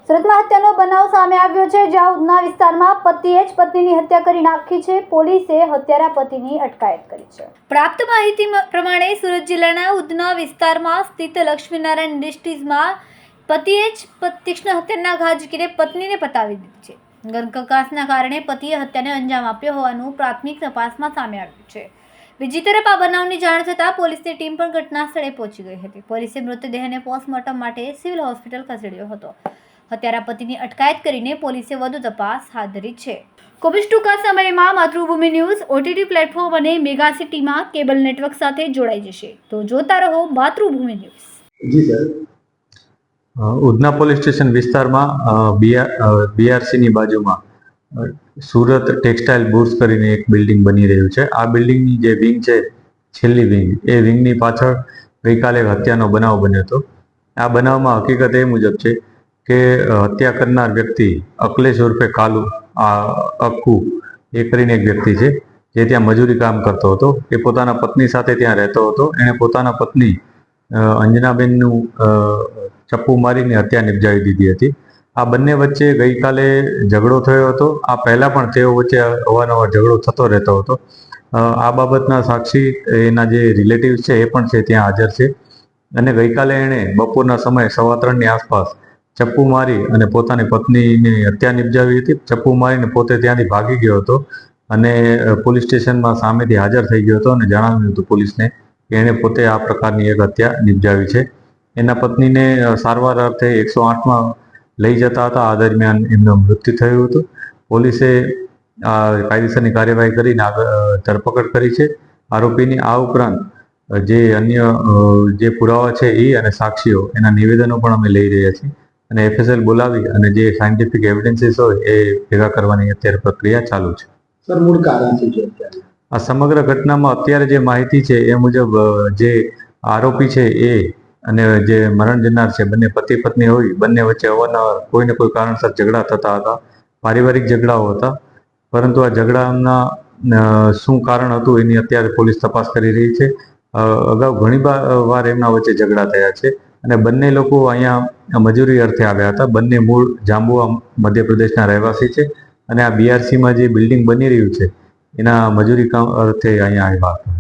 સુરતમાં હત્યાનો બનાવ સામે આવ્યો છે, જ્યાં ઉધના વિસ્તારમાં પતિએ જ પત્નીની હત્યા કરી નાખી છે. પોલીસે હત્યારા પતિની અટકાયત કરી છે. પ્રાપ્ત માહિતી પ્રમાણે સુરત જિલ્લાના ઉધના વિસ્તારમાં સ્થિત લક્ષ્મીનારાયણ ઇન્ડસ્ટ્રીઝમાં પતિએ જ તીક્ષ્ણ હત્યાના ઘા ઝીકીને પત્નીને પતાવી દીધી છે. ગર્ભકંકાસના કારણે પતિએ હત્યાને અંજામ આપ્યો હોવાનું પ્રાથમિક તપાસમાં સામે આવ્યું છે. બીજી તરફ આ બનાવની જાણ થતાં પોલીસની ટીમ પણ ઘટના સ્થળે પહોંચી ગઈ હતી. પોલીસે મૃતદેહને પોસ્ટમોર્ટમ માટે સિવિલ હોસ્પિટલ ખસેડ્યો હતો. હત્યારા પતિની અટકાયત કરીને પોલીસે વધુ તપાસ હાથ ધરી છે. ખૂબ જ ટૂંકા સમયમાં માતૃભૂમિ ન્યૂઝ OTT પ્લેટફોર્મ અને મેગા સિટીમાં કેબલ નેટવર્ક સાથે જોડાઈ જશે. તો જોતા રહો માતૃભૂમિ ન્યૂઝ. જી સર. ઉધના પોલીસ સ્ટેશન વિસ્તારમાં BRCની બાજુમાં સુરત ટેક્સટાઇલ બુર્સ કરીને એક બિલ્ડિંગ બની રહ્યું છે. આ બિલ્ડિંગની જે વિંગ છે, છેલ્લી વિંગ, એ વિંગની પાછળ ગઈકાલે હત્યાનો બનાવ બન્યો હતો. આ બનાવમાં હકીકત એ મુજબ છે કે હત્યા કરનાર વ્યક્તિ અકલેશ ઉર્ફે કાલુ અક્કુ એ કરીને એક વ્યક્તિ છે, જે ત્યાં મજૂરી કામ કરતો હતો. એ પોતાના પત્ની સાથે ત્યાં રહેતો હતો. એણે પોતાના પત્ની અંજનાબેનનું ચપ્પુ મારીને હત્યા નિપજાવી દીધી હતી. આ બંને વચ્ચે ગઈકાલે ઝઘડો થયો હતો. આ પહેલાં પણ તેઓ વચ્ચે અવારનવાર ઝઘડો થતો રહેતો હતો. આ બાબતના સાક્ષી એના જે રિલેટિવ્સ છે એ પણ છે ત્યાં હાજર છે. અને ગઈકાલે એણે બપોરના સમયે 3:15ની આસપાસ ચપ્પુ મારી અને પોતાની પત્નીની હત્યા નિપજાવી હતી. ચપ્પુ મારીને પોતે ત્યાંથી ભાગી ગયો હતો અને પોલીસ સ્ટેશનમાં સામેથી હાજર થઈ ગયો હતો અને જણાવ્યું હતું પોલીસને કે એણે પોતે આ પ્રકારની એક હત્યા નિપજાવી છે. એના પત્નીને સારવાર અર્થે 108માં લઈ જતા હતા. આ દરમિયાન એમનું મૃત્યુ થયું હતું. પોલીસે કાયદેસરની કાર્યવાહી કરીને ધરપકડ કરી છે આરોપીની. આ ઉપરાંત જે અન્ય જે પુરાવા છે એ અને સાક્ષીઓ એના નિવેદનો પણ અમે લઈ રહ્યા છીએ અને FSL બોલાવી અને જે સાયન્ટિફિક એવિડન્સીસ હોય એ ભેગા કરવાની અત્યારે પ્રક્રિયા ચાલુ છે. સર, મૂળ કારણ શું છે અત્યારે? આ સમગ્ર ઘટનામાં અત્યારે જે માહિતી છે એ મુજબ જે આરોપી છે એ અને જે મરણ જનાર છે, બંને પતિ પત્ની હોય, બંને વચ્ચે અવારનવાર કોઈને કોઈ કારણસર ઝઘડા થતા હતા. પારિવારિક ઝઘડાઓ હતા. પરંતુ આ ઝઘડાના શું કારણ હતું એની અત્યારે પોલીસ તપાસ કરી રહી છે. અગાઉ ઘણી વાર એમના વચ્ચે ઝઘડા થયા છે અને બંને લોકો અહીંયા મજૂરી અર્થે આવ્યા હતા. બંને મૂળ જાંબુઆ મધ્યપ્રદેશના રહેવાસી છે અને આ BRCમાં જે બિલ્ડિંગ બની રહ્યું છે એના મજૂરી કામ અર્થે અહીંયા આવ્યા હતા.